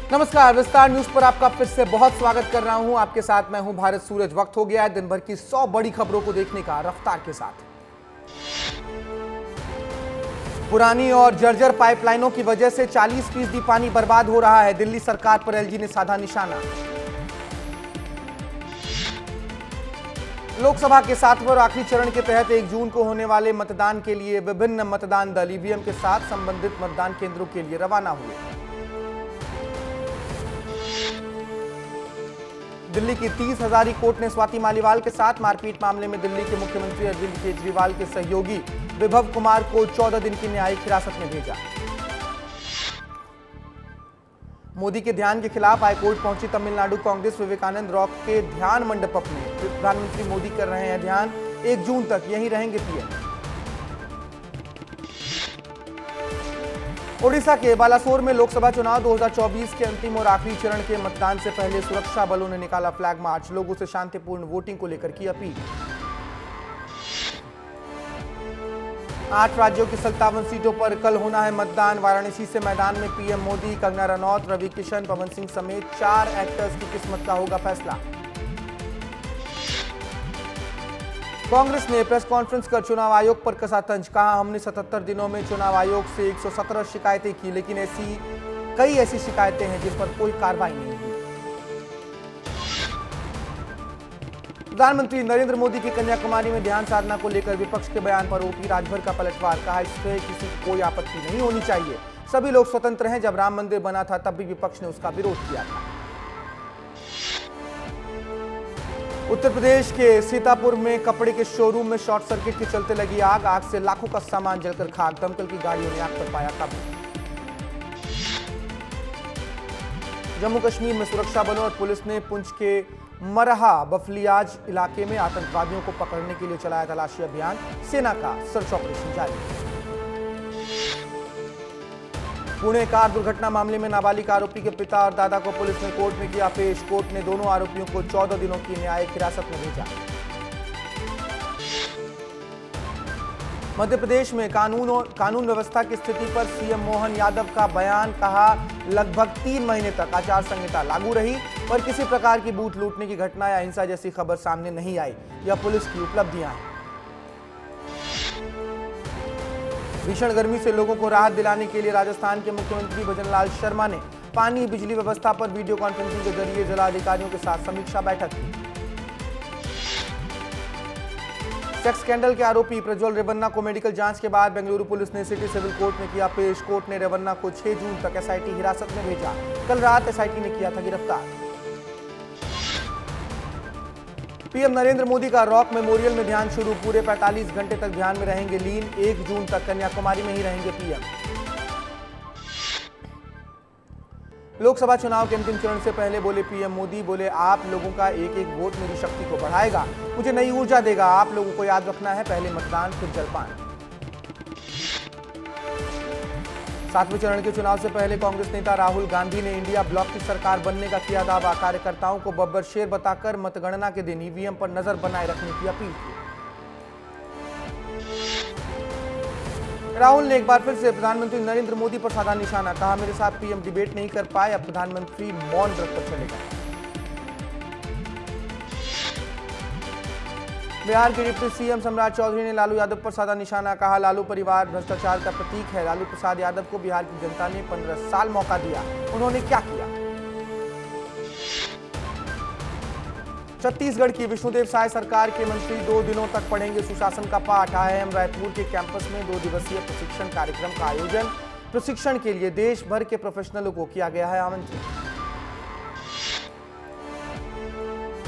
नमस्कार, विस्तार न्यूज पर आपका फिर से बहुत स्वागत कर रहा हूं। आपके साथ मैं हूं भारत सूरज। वक्त हो गया है दिन भर की 100 बड़ी खबरों को देखने का रफ्तार के साथ। पुरानी और जर्जर पाइपलाइनों की वजह से 40% पानी बर्बाद हो रहा है। दिल्ली सरकार पर एलजी ने साधा निशाना। लोकसभा के 7वें और आखिरी चरण के तहत 1 जून को होने वाले मतदान के लिए विभिन्न मतदान दल ईवीएम के साथ संबंधित मतदान केंद्रों के लिए रवाना हुए। दिल्ली की 30 हजारी कोर्ट ने स्वाति मालीवाल के साथ मारपीट मामले में दिल्ली के मुख्यमंत्री अरविंद केजरीवाल के सहयोगी विभव कुमार को 14 दिन की न्यायिक हिरासत में भेजा। मोदी के ध्यान के खिलाफ हाईकोर्ट पहुंची तमिलनाडु कांग्रेस। विवेकानंद रॉक के ध्यान मंडपम में प्रधानमंत्री मोदी कर रहे हैं ध्यान। 1 जून तक यहीं रहेंगे पीएम। ओडिशा के बालासोर में लोकसभा चुनाव 2024 के अंतिम और आखिरी चरण के मतदान से पहले सुरक्षा बलों ने निकाला फ्लैग मार्च। लोगों से शांतिपूर्ण वोटिंग को लेकर की अपील। 8 राज्यों की 57 सीटों पर कल होना है मतदान। वाराणसी से मैदान में पीएम मोदी, कंगना रनौत, रवि किशन, पवन सिंह समेत 4 एक्टर्स की किस्मत का होगा फैसला। कांग्रेस ने प्रेस कॉन्फ्रेंस कर चुनाव आयोग पर कसा तंज। कहा, हमने 77 दिनों में चुनाव आयोग से 117 शिकायतें की, लेकिन कई ऐसी शिकायतें हैं जिन पर कोई कार्रवाई नहीं हुई। प्रधानमंत्री नरेंद्र मोदी की कन्याकुमारी में ध्यान साधना को लेकर विपक्ष के बयान पर ओपी राजभर का पलटवार। कहा, इससे किसी को कोई आपत्ति नहीं होनी चाहिए। सभी लोग स्वतंत्र हैं। जब राम मंदिर बना था तब भी विपक्ष ने उसका विरोध किया था। उत्तर प्रदेश के सीतापुर में कपड़े के शोरूम में शॉर्ट सर्किट के चलते लगी आग। आग से लाखों का सामान जलकर खाक। दमकल की गाड़ियों ने आग पर पाया काबू। जम्मू कश्मीर में सुरक्षा बलों और पुलिस ने पुंछ के मरहा बफलियाज इलाके में आतंकवादियों को पकड़ने के लिए चलाया तलाशी अभियान। सेना का सर्च ऑपरेशन जारी। पुणे कार दुर्घटना मामले में नाबालिग आरोपी के पिता और दादा को पुलिस ने कोर्ट में किया पेश। कोर्ट ने दोनों आरोपियों को 14 दिनों की न्यायिक हिरासत में भेजा। मध्य प्रदेश में कानून व्यवस्था की स्थिति पर सीएम मोहन यादव का बयान। कहा, लगभग 3 महीने तक आचार संहिता लागू रही पर किसी प्रकार की बूथ लूटने की घटना या हिंसा जैसी खबर सामने नहीं आई। यह पुलिस की उपलब्धियां हैं। भीषण गर्मी से लोगों को राहत दिलाने के लिए राजस्थान के मुख्यमंत्री भजनलाल शर्मा ने पानी बिजली व्यवस्था पर वीडियो कॉन्फ्रेंसिंग के जरिए जिला अधिकारियों के साथ समीक्षा बैठक की। सेक्स स्कैंडल के आरोपी प्रज्वल रेवन्ना को मेडिकल जांच के बाद बेंगलुरु पुलिस ने सिटी सिविल कोर्ट में किया पेश। कोर्ट ने रेवन्ना को 6 जून तक एसआईटी हिरासत में भेजा। कल रात एसआईटी ने किया था गिरफ्तार। पीएम नरेंद्र मोदी का रॉक मेमोरियल में ध्यान शुरू। पूरे 45 घंटे तक ध्यान में रहेंगे लीन। 1 जून तक कन्याकुमारी में ही रहेंगे पीएम। लोकसभा चुनाव के अंतिम चरण से पहले बोले पीएम मोदी, बोले आप लोगों का एक एक वोट मेरी शक्ति को बढ़ाएगा, मुझे नई ऊर्जा देगा। आप लोगों को याद रखना है, पहले मतदान फिर जलपान। 7वें चरण के चुनाव से पहले कांग्रेस नेता राहुल गांधी ने इंडिया ब्लॉक की सरकार बनने का किया दावा। कार्यकर्ताओं को बब्बर शेर बताकर मतगणना के दिन ईवीएम पर नजर बनाए रखने की अपील की। राहुल ने एक बार फिर से प्रधानमंत्री नरेंद्र मोदी पर साधा निशाना। कहा, मेरे साथ पीएम डिबेट नहीं कर पाए, अब प्रधानमंत्री मौन व्रत पर चले गए। बिहार के डिप्टी सीएम सम्राट चौधरी ने लालू यादव पर साधा निशाना। कहा, लालू परिवार भ्रष्टाचार का प्रतीक है। लालू प्रसाद यादव को बिहार की जनता ने 15 साल मौका दिया, उन्होंने क्या किया। छत्तीसगढ़ की विष्णुदेव साय सरकार के मंत्री 2 दिनों तक पढ़ेंगे सुशासन का पाठ। आईआईएम रायपुर के कैंपस में 2 दिवसीय प्रशिक्षण कार्यक्रम का आयोजन। प्रशिक्षण के लिए देश भर के प्रोफेशनलों को किया गया है आमंत्रित।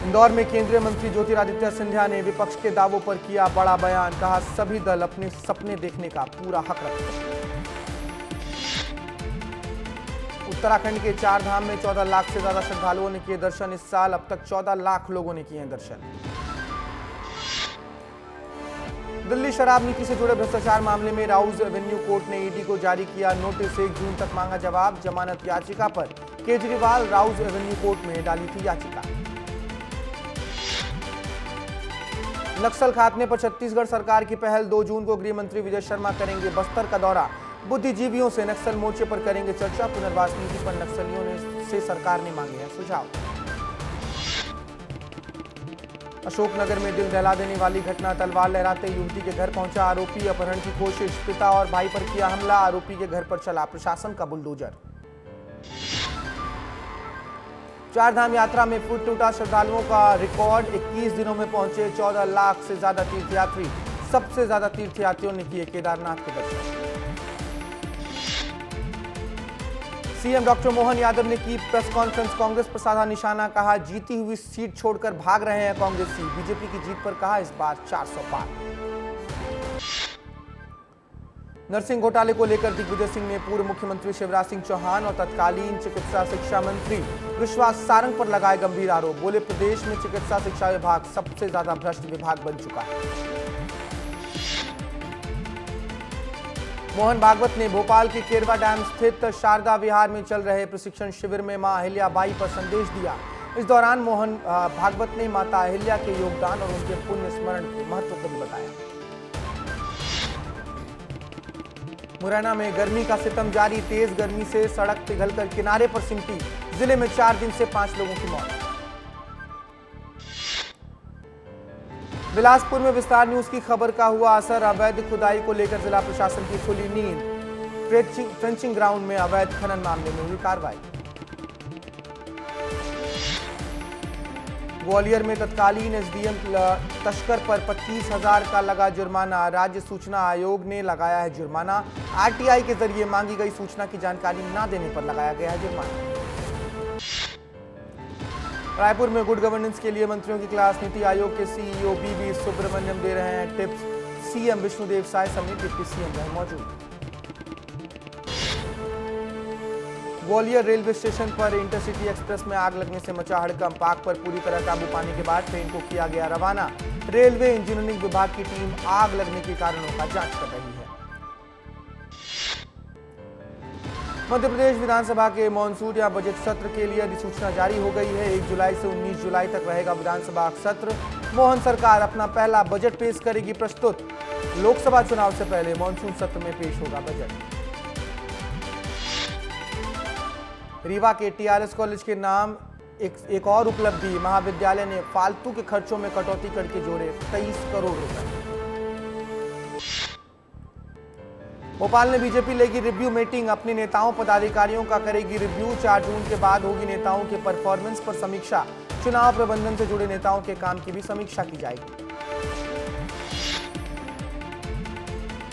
इंदौर में केंद्रीय मंत्री ज्योतिरादित्य सिंधिया ने विपक्ष के दावों पर किया बड़ा बयान। कहा, सभी दल अपने सपने देखने का पूरा हक रखते हैं। उत्तराखंड के 4 धाम में 14 लाख से ज्यादा श्रद्धालुओं ने किए दर्शन। इस साल अब तक 14 लाख लोगों ने किए हैं दर्शन। दिल्ली शराब नीति से जुड़े भ्रष्टाचार मामले में राउज एवेन्यू कोर्ट ने ईडी को जारी किया नोटिस। 1 जून तक मांगा जवाब। जमानत याचिका पर केजरीवाल राउज एवेन्यू कोर्ट में डाली थी याचिका। नक्सल खात्मे पर छत्तीसगढ़ सरकार की पहल। 2 जून को गृह मंत्री विजय शर्मा करेंगे बस्तर का दौरा। बुद्धिजीवियों से नक्सल मोर्चे पर करेंगे चर्चा। पुनर्वास नीति पर नक्सलियों ने से सरकार ने मांगे हैं सुझाव। अशोकनगर में दिल दहला देने वाली घटना, तलवार लहराते युवती के घर पहुंचा आरोपी, अपहरण की कोशिश, पिता और भाई पर किया हमला, आरोपी के घर पर चला प्रशासन का बुलडोजर। चारधाम यात्रा में फुट टूटा श्रद्धालुओं का रिकॉर्ड, 21 दिनों में पहुंचे 14 लाख से ज्यादा तीर्थयात्री, सबसे ज्यादा तीर्थयात्रियों ने किए केदारनाथ के दर्शन। सीएम डॉक्टर मोहन यादव ने की प्रेस कॉन्फ्रेंस, कांग्रेस पर साधा निशाना, कहा जीती हुई सीट छोड़कर भाग रहे हैं कांग्रेसी, बीजेपी की जीत पर कहा इस बार 400 पार। नर्सिंग घोटाले को लेकर दिग्विजय सिंह ने पूर्व मुख्यमंत्री शिवराज सिंह चौहान और तत्कालीन चिकित्सा शिक्षा मंत्री विश्वास सारंग पर लगाए गंभीर आरोप, बोले प्रदेश में चिकित्सा शिक्षा विभाग सबसे ज्यादा भ्रष्ट विभाग बन चुका है। मोहन भागवत ने भोपाल के केरवा डैम स्थित शारदा विहार में चल रहे प्रशिक्षण शिविर में मां अहिल्या बाई पर संदेश दिया। इस दौरान मोहन भागवत ने माता अहिल्या के योगदान और उनके पुण्य स्मरण के महत्व को भी बताया। मुरैना में गर्मी का सितम जारी, तेज गर्मी से सड़क पिघलकर किनारे पर सिमटी, जिले में 4 दिन से 5 लोगों की मौत। बिलासपुर में विस्तार न्यूज की खबर का हुआ असर, अवैध खुदाई को लेकर जिला प्रशासन की खुली नींद, ट्रेंचिंग ग्राउंड में अवैध खनन मामले में हुई कार्रवाई। ग्वालियर में तत्कालीन एसडीएम तस्कर पर 25,000 का लगा जुर्माना, राज्य सूचना आयोग ने लगाया है जुर्माना, आरटीआई के जरिए मांगी गई सूचना की जानकारी न देने पर लगाया गया है जुर्माना। रायपुर में गुड गवर्नेंस के लिए मंत्रियों की क्लास, नीति आयोग के सीईओ बीवी सुब्रमण्यम दे रहे हैं टिप्स, सीएम विष्णुदेव साय समेत डिप्टी सीएम रहे मौजूद। ग्वालियर रेलवे स्टेशन पर इंटरसिटी एक्सप्रेस में आग लगने से मचा हड़कंप, आग पर पूरी तरह काबू पाने के बाद ट्रेन को किया गया रवाना, रेलवे इंजीनियरिंग विभाग की टीम आग लगने के कारणों का जांच कर रही है। मध्य प्रदेश विधानसभा के मॉनसून या बजट सत्र के लिए अधिसूचना जारी हो गई है। 1 जुलाई से 19 जुलाई तक रहेगा विधानसभा सत्र। मोहन सरकार अपना पहला बजट पेश करेगी प्रस्तुत, लोकसभा चुनाव से पहले मॉनसून सत्र में पेश होगा बजट। रीवा के टीआरएस कॉलेज के नाम एक और उपलब्धि, महाविद्यालय ने फालतू के खर्चों में कटौती करके जोड़े 23 करोड़ रुपए। भोपाल में बीजेपी लेगी रिव्यू मीटिंग, अपने नेताओं पदाधिकारियों का करेगी रिव्यू, 4 जून के बाद होगी नेताओं के परफॉर्मेंस पर समीक्षा, चुनाव प्रबंधन से जुड़े नेताओं के काम की भी समीक्षा की जाएगी।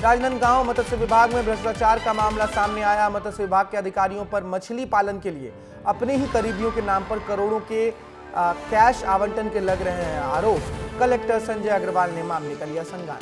राजनांदगांव मत्स्य विभाग में भ्रष्टाचार का मामला सामने आया, मत्स्य विभाग के अधिकारियों पर मछली पालन के लिए अपने ही करीबियों के नाम पर करोड़ों के कैश आवंटन के लग रहे हैं आरोप, कलेक्टर संजय अग्रवाल ने मामले का लिया संज्ञान।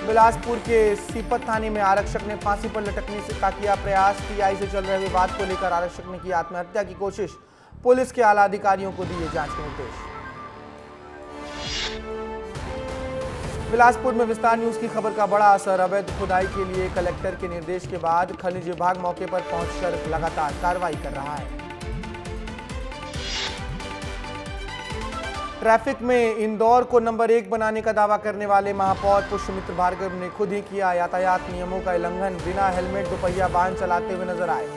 बिलासपुर के सीपत थाने में आरक्षक ने फांसी पर लटकने से का किया प्रयास, टीआई से चल रहे विवाद को लेकर आरक्षक ने की आत्महत्या की कोशिश, पुलिस के आला अधिकारियों को दिए जांच के निर्देश। बिलासपुर में विस्तार न्यूज की खबर का बड़ा असर, अवैध खुदाई के लिए कलेक्टर के निर्देश के बाद खनिज विभाग मौके पर पहुंचकर लगातार कार्रवाई कर रहा है। ट्रैफिक में इंदौर को नंबर 1 बनाने का दावा करने वाले महापौर पुष्यमित्र भार्गव ने खुद ही किया यातायात नियमों का उल्लंघन, बिना हेलमेट दोपहिया वाहन चलाते हुए नजर आए।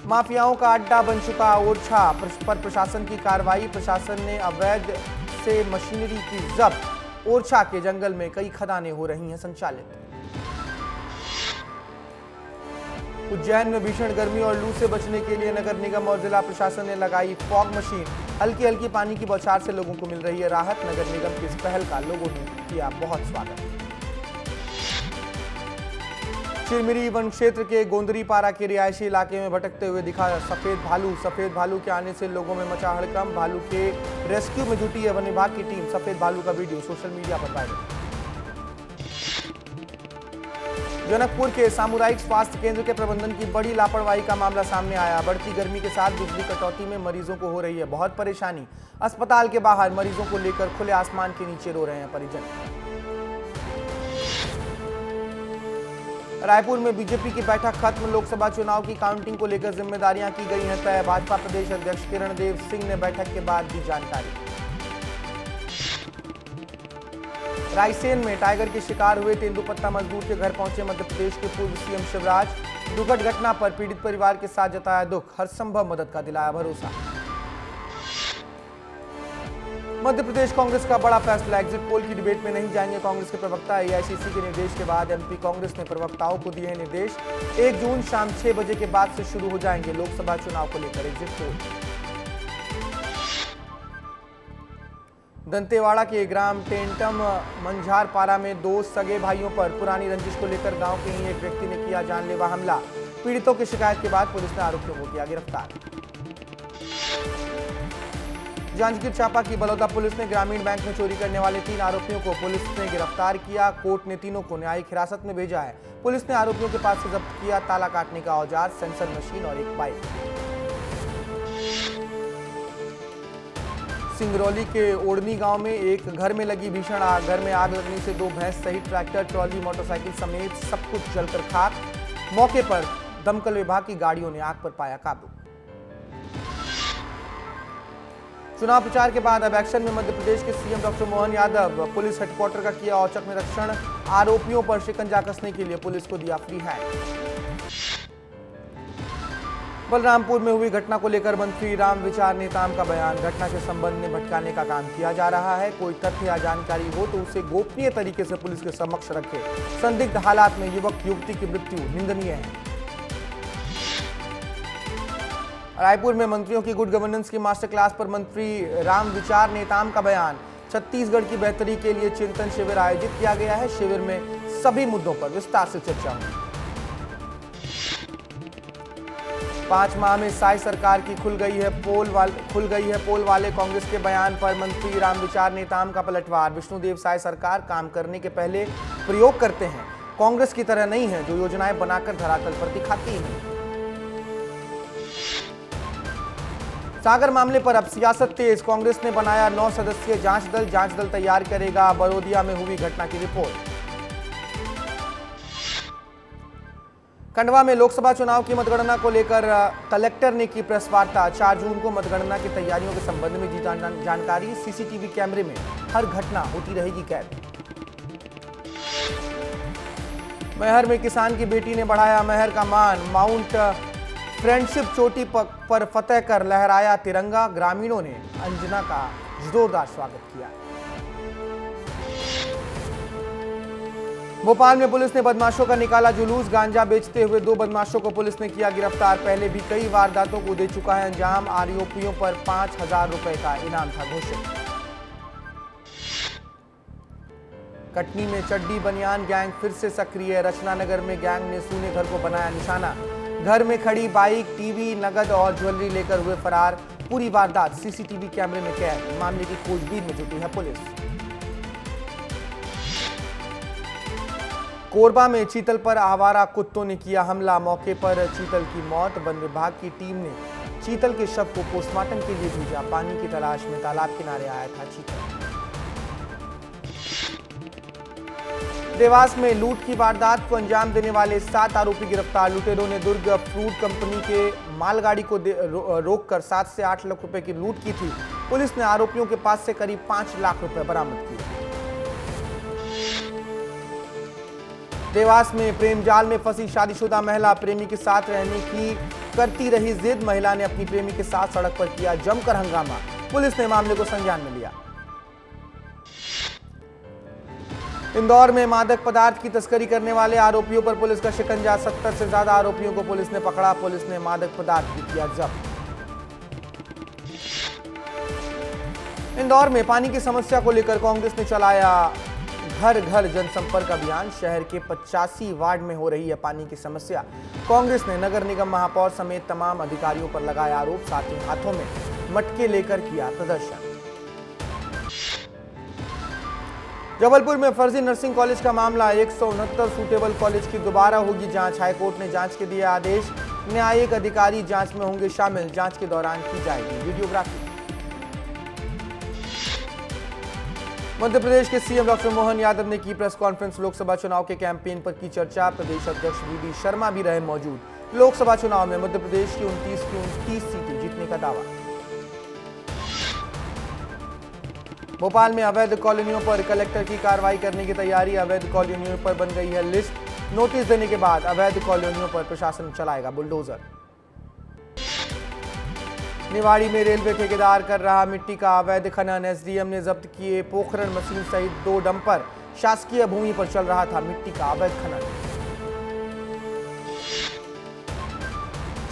माफियाओं का अड्डा बन चुका ओरछा, पर प्रशासन की कार्रवाई, प्रशासन ने अवैध से मशीनरी की जब्त, ओरछा के जंगल में कई खदानें हो रही हैं संचालित। उज्जैन में भीषण गर्मी और लू से बचने के लिए नगर निगम और जिला प्रशासन ने लगाई फॉग मशीन, हल्की हल्की पानी की बौछार से लोगों को मिल रही है राहत, नगर निगम की इस पहल का लोगों ने किया बहुत स्वागत। चिरमिरी वन क्षेत्र के गोंदरीपारा के रिहायशी इलाके में भटकते हुए दिखा सफेद भालू के आने से लोगों में मचा हड़कंप, भालू के रेस्क्यू में जुटी है वन विभाग की टीम, सफेद भालू का वीडियो सोशल मीडिया पर वायरल। जनकपुर के सामुदायिक स्वास्थ्य केंद्र के प्रबंधन की बड़ी लापरवाही का मामला सामने आया, बढ़ती गर्मी के साथ बिजली कटौती में मरीजों को हो रही है बहुत परेशानी, अस्पताल के बाहर मरीजों को लेकर खुले आसमान के नीचे रो रहे हैं परिजन। रायपुर में बीजेपी की बैठक खत्म, लोकसभा चुनाव की काउंटिंग को लेकर जिम्मेदारियां की गई हैं तय, भाजपा प्रदेश अध्यक्ष किरण देव सिंह ने बैठक के बाद दी जानकारी। रायसेन में टाइगर के शिकार हुए तेंदुपत्ता मजदूर के घर पहुंचे मध्य प्रदेश के पूर्व सीएम शिवराज। दुखद घटना पर पीड़ित परिवार के साथ जताया दुख, हर संभव मदद का दिलाया भरोसा। मध्य प्रदेश कांग्रेस का बड़ा फैसला, एग्जिट पोल की डिबेट में नहीं जाएंगे कांग्रेस के प्रवक्ता। एआईसीसी के निर्देश के बाद एमपी कांग्रेस ने प्रवक्ताओं को दिए हैं निर्देश। 1 जून शाम 6 बजे के बाद से शुरू हो जाएंगे लोकसभा चुनाव को लेकर एग्जिट पोल। दंतेवाड़ा के ग्राम टेंटम मंझारपारा में 2 सगे भाइयों पर पुरानी रंजिश को लेकर गांव के ही एक व्यक्ति ने किया जानलेवा हमला। पीड़ितों की शिकायत के बाद पुलिस ने आरोपियों को किया गिरफ्तार। जांजगीर चांपा की बलौदा पुलिस ने ग्रामीण बैंक में चोरी करने वाले 3 आरोपियों को पुलिस ने गिरफ्तार किया। कोर्ट ने तीनों को न्यायिक हिरासत में भेजा है। पुलिस ने आरोपियों के पास से जब्त किया ताला काटने का औजार, सेंसर मशीन और एक बाइक। सिंगरौली के ओढ़नी गांव में एक घर में लगी भीषण आग। घर में आग लगने से 2 भैंस सहित ट्रैक्टर, ट्रॉली, मोटरसाइकिल समेत सब कुछ जलकर खाक। मौके पर दमकल विभाग की गाड़ियों ने आग पर पाया काबू। चुनाव प्रचार के बाद अब एक्शन में मध्य प्रदेश के CM doctor Mohan Yadav. Police headquarter का किया औचक निरीक्षण। आरोपियों पर शिकंजा कसने के लिए पुलिस को दिया फ्री हैंड। बलरामपुर में हुई घटना को लेकर मंत्री रामविचार नेताम का बयान। घटना के संबंध में भटकाने का काम किया जा रहा है। कोई तथ्य या जानकारी हो तो उसे गोपनीय तरीके से पुलिस के समक्ष रखे। संदिग्ध हालात में युवक युवती की मृत्यु निंदनीय है। रायपुर में मंत्रियों की गुड गवर्नेंस की मास्टर क्लास पर मंत्री रामविचार नेताम का बयान। छत्तीसगढ़ की बेहतरी के लिए चिंतन शिविर आयोजित किया गया है। शिविर में सभी मुद्दों पर विस्तार से चर्चा हुई। 5 माह में साई सरकार की खुल गई है पोल वाले कांग्रेस के बयान पर मंत्री रामविचार नेताम का पलटवार। विष्णुदेव साई सरकार काम करने के पहले प्रयोग करते हैं, कांग्रेस की तरह नहीं है जो योजनाएं बनाकर धरातल पर दिखाती है। सागर मामले पर अब सियासत तेज। कांग्रेस ने बनाया 9 सदस्यीय जांच दल तैयार करेगा। बरोदिया में हुई घटना की रिपोर्ट। खंडवा में लोकसभा चुनाव की मतगणना को लेकर कलेक्टर ने की प्रेस वार्ता। 4 जून को मतगणना की तैयारियों के संबंध में दी जानकारी। सीसीटीवी कैमरे में हर घटना होती रहेगी कैद। मैहर में किसान की बेटी ने बढ़ाया मैहर का मान। माउंट फ्रेंडशिप चोटी पर फतेह कर लहराया तिरंगा। ग्रामीणों ने अंजना का जोरदार स्वागत किया। भोपाल में पुलिस ने बदमाशों का निकाला जुलूस। गांजा बेचते हुए 2 बदमाशों को पुलिस ने किया गिरफ्तार। पहले भी कई वारदातों को दे चुका है अंजाम। आरोपियों पर 5,000 रुपए का इनाम था घोषित। कटनी में चड्डी बनियान गैंग फिर से सक्रिय। रचनानगर में गैंग ने सूने घर को बनाया निशाना। घर में खड़ी बाइक, टीवी, नगद और ज्वेलरी लेकर हुए फरार। पूरी वारदात सीसीटीवी कैमरे में कैद। मामले की खोजबीन में जुटी है पुलिस। कोरबा में चीतल पर आवारा कुत्तों ने किया हमला। मौके पर चीतल की मौत। वन विभाग की टीम ने चीतल के शव को पोस्टमार्टम के लिए भेजा। पानी की तलाश में तालाब किनारे आया था चीतल। देवास में लूट की वारदात को अंजाम देने वाले 7 आरोपी गिरफ्तार। लुटेरों ने दुर्ग फ्रूट कंपनी के मालगाड़ी को रोककर 7 से 8 लाख रुपए की लूट की थी। पुलिस ने आरोपियों के पास से करीब 5 लाख रुपए बरामद किए। देवास में प्रेम जाल में फंसी शादीशुदा महिला। प्रेमी के साथ रहने की करती रही जिद। महिला ने अपनी प्रेमी के साथ सड़क पर किया जमकर हंगामा। पुलिस ने मामले को संज्ञान में लिया। इंदौर में मादक पदार्थ की तस्करी करने वाले आरोपियों पर पुलिस का शिकंजा। 70 से ज्यादा आरोपियों को पुलिस ने पकड़ा। पुलिस ने मादक पदार्थ भी किया जब्त। इंदौर में पानी की समस्या को लेकर कांग्रेस ने चलाया घर घर जनसंपर्क अभियान। शहर के 85 वार्ड में हो रही है पानी की समस्या। कांग्रेस ने नगर निगम महापौर समेत तमाम अधिकारियों पर लगाया आरोप। साथ ही हाथों में मटके लेकर किया प्रदर्शन। जबलपुर में फर्जी नर्सिंग कॉलेज का मामला। 169 सूटेबल कॉलेज की दोबारा होगी जांच। हाईकोर्ट ने जांच के दिए आदेश। न्यायिक अधिकारी जांच में होंगे शामिल। जांच के दौरान की जाएगी वीडियोग्राफी। मध्य प्रदेश के सीएम डॉक्टर मोहन यादव ने की प्रेस कॉन्फ्रेंस। लोकसभा चुनाव के कैंपेन पर की चर्चा। प्रदेश अध्यक्ष वीडी शर्मा भी रहे मौजूद। लोकसभा चुनाव में मध्य प्रदेश की 29 की 29 सीटें जीतने का दावा। भोपाल में अवैध कॉलोनियों पर कलेक्टर की कार्रवाई करने की तैयारी। अवैध कॉलोनियों पर बन गई है लिस्ट। नोटिस देने के बाद अवैध कॉलोनियों पर प्रशासन चलाएगा बुलडोजर। निवाड़ी में रेलवे ठेकेदार कर रहा मिट्टी का अवैध खनन। एसडीएम ने जब्त किए पोखरण मशीन सहित 2 डंपर। शासकीय भूमि पर चल रहा था मिट्टी का अवैध खनन।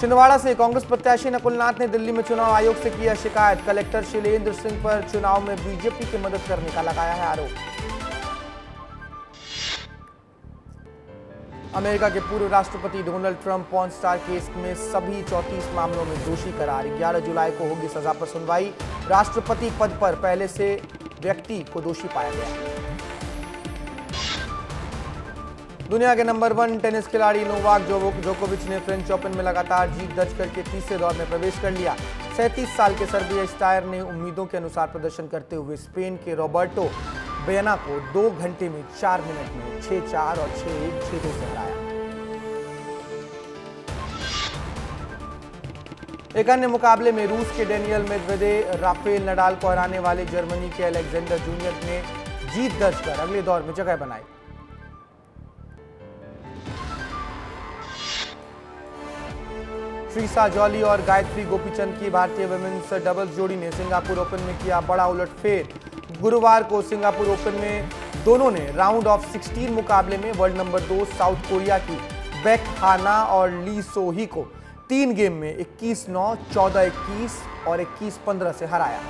छिंदवाड़ा से कांग्रेस प्रत्याशी नकुलनाथ ने दिल्ली में चुनाव आयोग से किया शिकायत। कलेक्टर शैलेंद्र सिंह पर चुनाव में बीजेपी की मदद करने का लगाया है आरोप। अमेरिका के पूर्व राष्ट्रपति Donald Trump porn star case में सभी 34 मामलों में दोषी करार। 11 जुलाई को होगी सजा पर सुनवाई। राष्ट्रपति पद पर पहले से व्यक्ति को दोषी पाया गया। दुनिया के नंबर 1 टेनिस खिलाड़ी नोवाक जोकोविच ने फ्रेंच ओपन में लगातार जीत दर्ज करके तीसरे दौर में प्रवेश कर लिया। 37 साल के सर्बिया स्टार ने उम्मीदों के अनुसार प्रदर्शन करते हुए स्पेन के रॉबर्टो बेना को 2 घंटे में 4 मिनट में 6-4 और 6-1 6-2 से हराया। एक अन्य मुकाबले में रूस के डेनियल मेदवेदेव राफेल नडाल को हराने वाले जर्मनी के अलेक्जेंडर जूनियर ने जीत दर्ज कर अगले दौर में जगह बनाई। श्रीसा जॉली और गायत्री गोपीचंद की भारतीय वुमेन्स डबल्स जोड़ी ने सिंगापुर ओपन में किया बड़ा उलटफेर। गुरुवार को सिंगापुर ओपन में दोनों ने राउंड ऑफ 16 मुकाबले में वर्ल्ड नंबर 2 साउथ कोरिया की बेक हाना और ली सोही को 3 गेम में 21-9, 14-21 और 21-15 से हराया।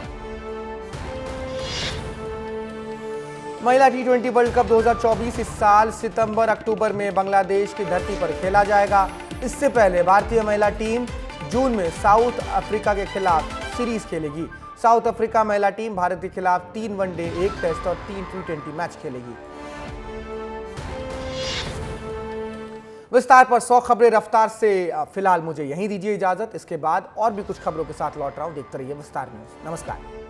महिला T20 वर्ल्ड कप 2024 इस साल सितंबर-अक्टूबर में बांग्लादेश की धरती पर खेला जाएगा। इससे पहले भारतीय महिला टीम जून में साउथ अफ्रीका के खिलाफ सीरीज खेलेगी। साउथ अफ्रीका महिला टीम भारत के खिलाफ 3 वनडे, 1 टेस्ट और 3 T20 मैच खेलेगी। विस्तार पर 100 खबरें रफ्तार से फिलहाल मुझे यहीं दीजिए इजाजत। इसके बाद और भी कुछ खबरों के साथ लौट रहा हूं। देखते रहिए विस्तार न्यूज। नमस्कार।